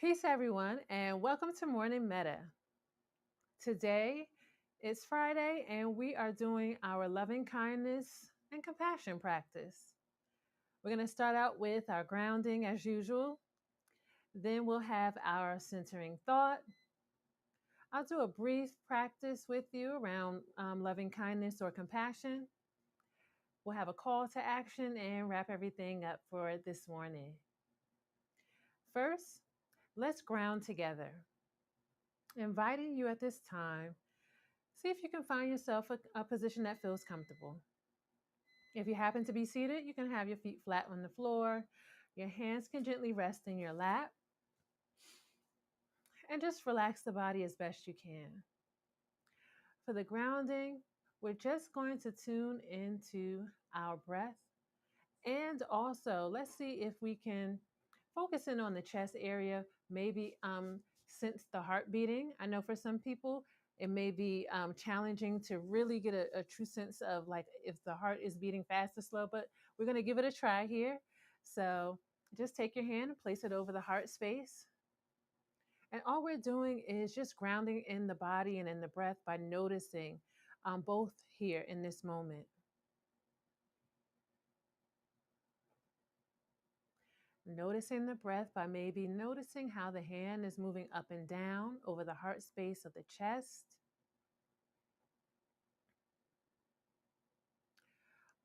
Peace, everyone, and welcome to Morning Metta. Today is Friday, and we are doing our loving kindness and compassion practice. We're going to start out with our grounding as usual. Then we'll have our centering thought. I'll do a brief practice with you around loving kindness or compassion. We'll have a call to action and wrap everything up for this morning. First, let's ground together. Inviting you at this time, see if you can find yourself a position that feels comfortable. If you happen to be seated, you can have your feet flat on the floor. Your hands can gently rest in your lap. And just relax the body as best you can. For the grounding, we're just going to tune into our breath. And also, let's see if we can focus in on the chest area, maybe sense the heart beating. I know for some people, it may be challenging to really get a true sense of like if the heart is beating fast or slow, but we're going to give it a try here. So just take your hand and place it over the heart space. And all we're doing is just grounding in the body and in the breath by noticing both here in this moment. Noticing the breath by maybe noticing how the hand is moving up and down over the heart space of the chest.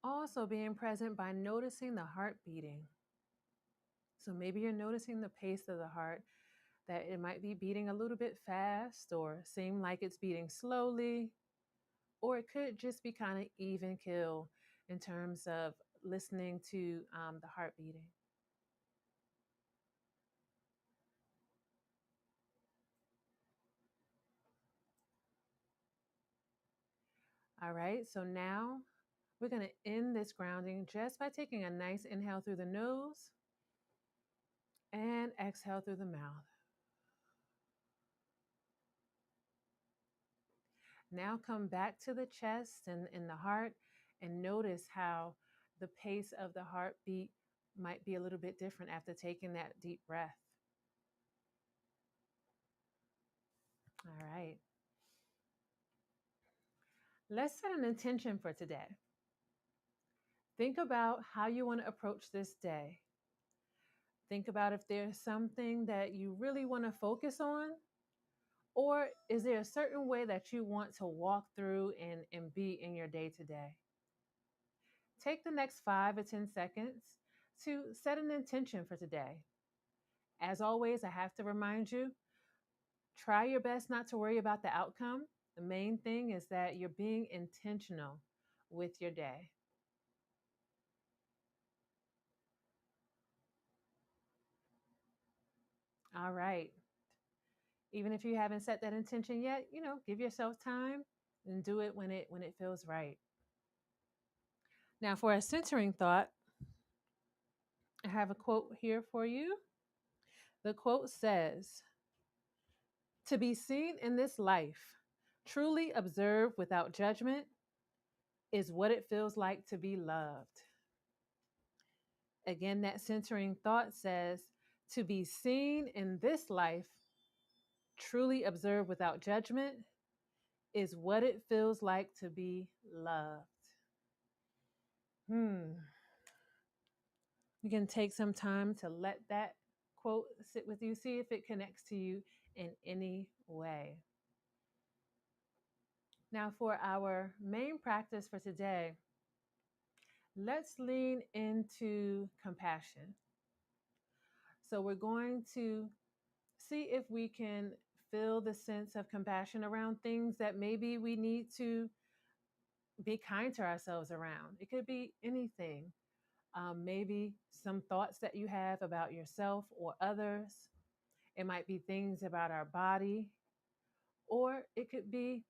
Also being present by noticing the heart beating. So maybe you're noticing the pace of the heart, that it might be beating a little bit fast or seem like it's beating slowly, or it could just be kind of even kill in terms of listening to the heart beating. All right, so now we're going to end this grounding just by taking a nice inhale through the nose and exhale through the mouth. Now come back to the chest and the heart and notice how the pace of the heartbeat might be a little bit different after taking that deep breath. All right. Let's set an intention for today. Think about how you want to approach this day. Think about if there's something that you really want to focus on, or is there a certain way that you want to walk through and be in your day to day? Take the next 5 or 10 seconds to set an intention for today. As always, I have to remind you, try your best not to worry about the outcome. The main thing is that you're being intentional with your day. All right. Even if you haven't set that intention yet, give yourself time and do it when it feels right. Now, for a centering thought, I have a quote here for you. The quote says, "To be seen in this life, truly observed without judgment, is what it feels like to be loved." Again, that centering thought says, "To be seen in this life, truly observed without judgment, is what it feels like to be loved." You can take some time to let that quote sit with you, see if it connects to you in any way. Now, for our main practice for today, let's lean into compassion. So, we're going to see if we can feel the sense of compassion around things that maybe we need to be kind to ourselves around. It could be anything. Maybe some thoughts that you have about yourself or others. It might be things about our body, or it could be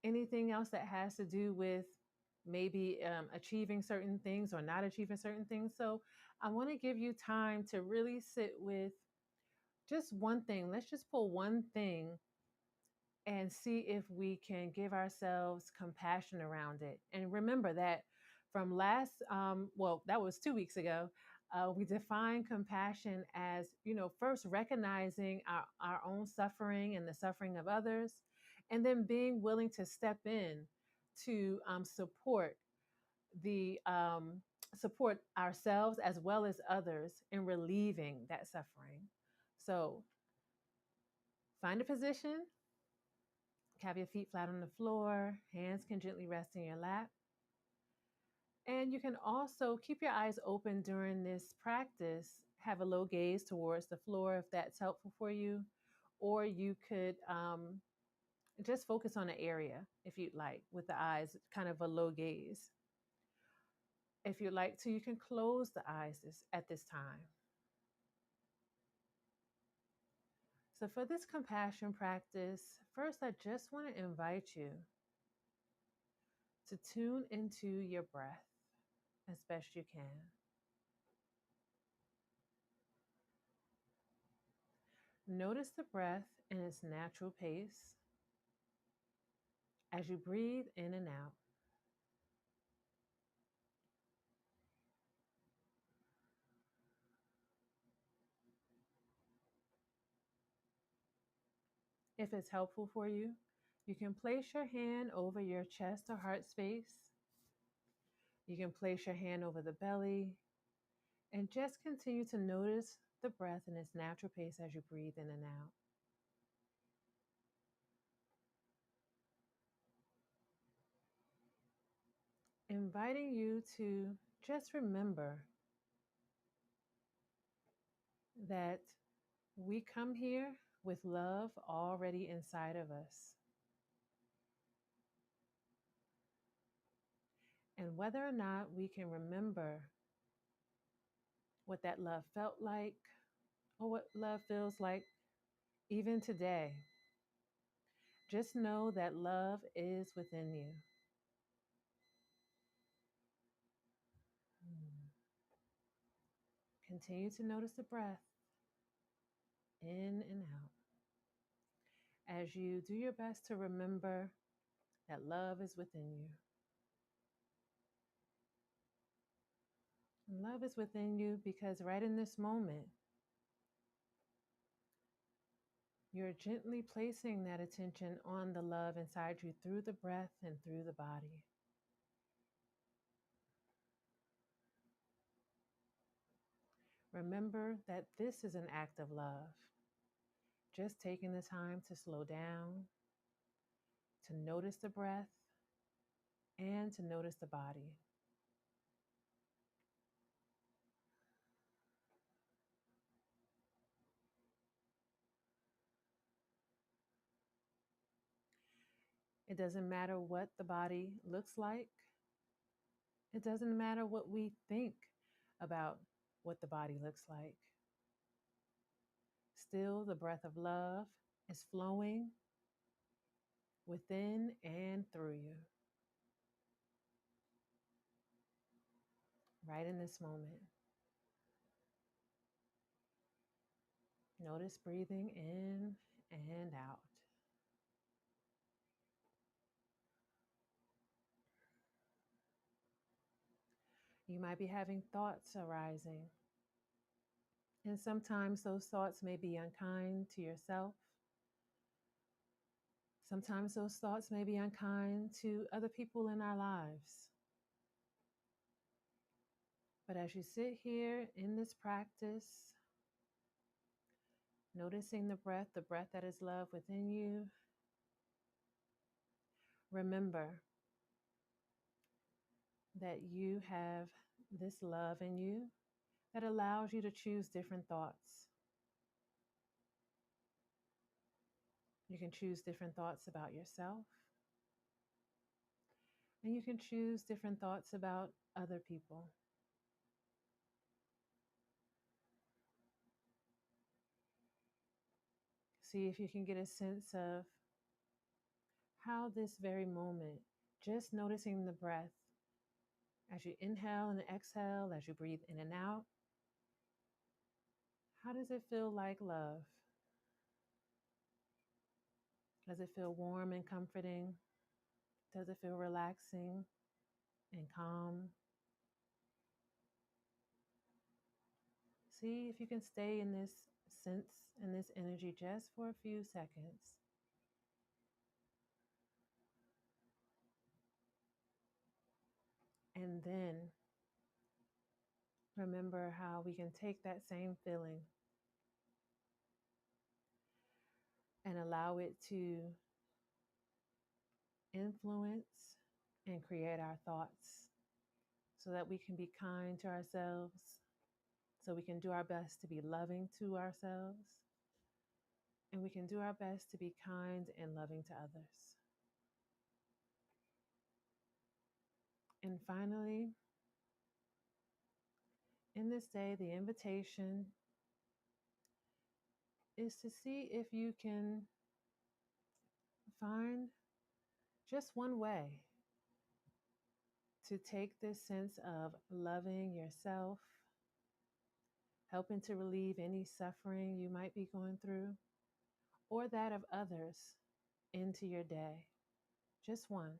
anything else that has to do with maybe achieving certain things or not achieving certain things. So I want to give you time to really sit with just one thing. Let's just pull one thing and see if we can give ourselves compassion around it. And remember that from that was 2 weeks ago. We define compassion as, first recognizing our own suffering and the suffering of others, and then being willing to step in to the support ourselves as well as others in relieving that suffering. So find a position, have your feet flat on the floor, hands can gently rest in your lap. And you can also keep your eyes open during this practice. Have a low gaze towards the floor if that's helpful for you. Or you could just focus on an area if you'd like, with the eyes, kind of a low gaze. If you'd like to, you can close the eyes at this time. So for this compassion practice, first I just want to invite you to tune into your breath as best you can. Notice the breath in its natural pace as you breathe in and out. If it's helpful for you, you can place your hand over your chest or heart space. You can place your hand over the belly and just continue to notice the breath in its natural pace as you breathe in and out. Inviting you to just remember that we come here with love already inside of us. And whether or not we can remember what that love felt like or what love feels like even today, just know that love is within you. Continue to notice the breath in and out as you do your best to remember that love is within you. Love is within you because right in this moment, you're gently placing that attention on the love inside you through the breath and through the body. Remember that this is an act of love. Just taking the time to slow down, to notice the breath, and to notice the body. It doesn't matter what the body looks like. It doesn't matter what we think about what the body looks like. Still, the breath of love is flowing within and through you. Right in this moment. Notice breathing in and out. You might be having thoughts arising. And sometimes those thoughts may be unkind to yourself. Sometimes those thoughts may be unkind to other people in our lives. But as you sit here in this practice, noticing the breath that is love within you, remember that you have this love in you that allows you to choose different thoughts. You can choose different thoughts about yourself, and you can choose different thoughts about other people. See if you can get a sense of how this very moment, just noticing the breath as you inhale and exhale, as you breathe in and out, how does it feel like love? Does it feel warm and comforting? Does it feel relaxing and calm? See if you can stay in this sense, in this energy, just for a few seconds. And then remember how we can take that same feeling and allow it to influence and create our thoughts so that we can be kind to ourselves, so we can do our best to be loving to ourselves, and we can do our best to be kind and loving to others. And finally, in this day, the invitation is to see if you can find just one way to take this sense of loving yourself, helping to relieve any suffering you might be going through, or that of others into your day. Just one.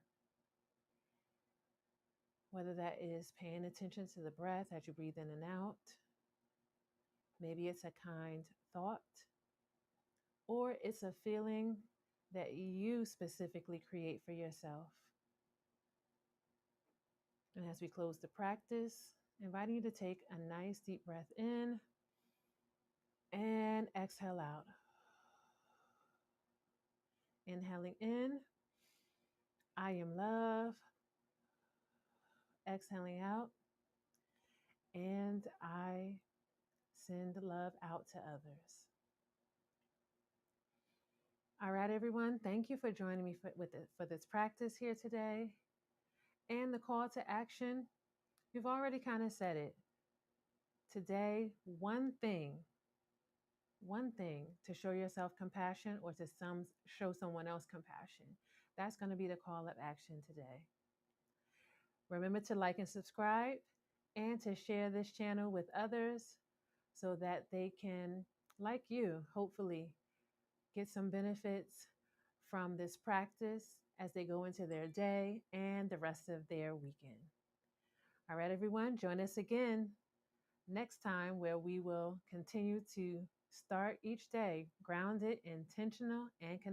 Whether that is paying attention to the breath as you breathe in and out, maybe it's a kind thought, or it's a feeling that you specifically create for yourself. And as we close the practice, inviting you to take a nice deep breath in and exhale out. Inhaling in, I am love. Exhaling out, and I send love out to others. All right, everyone. Thank you for joining me for this practice here today. And the call to action, you've already kind of said it. Today, one thing to show yourself compassion or to show someone else compassion. That's going to be the call of action today. Remember to like and subscribe and to share this channel with others so that they can, like you, hopefully get some benefits from this practice as they go into their day and the rest of their weekend. All right, everyone, join us again next time where we will continue to start each day grounded, intentional, and connected.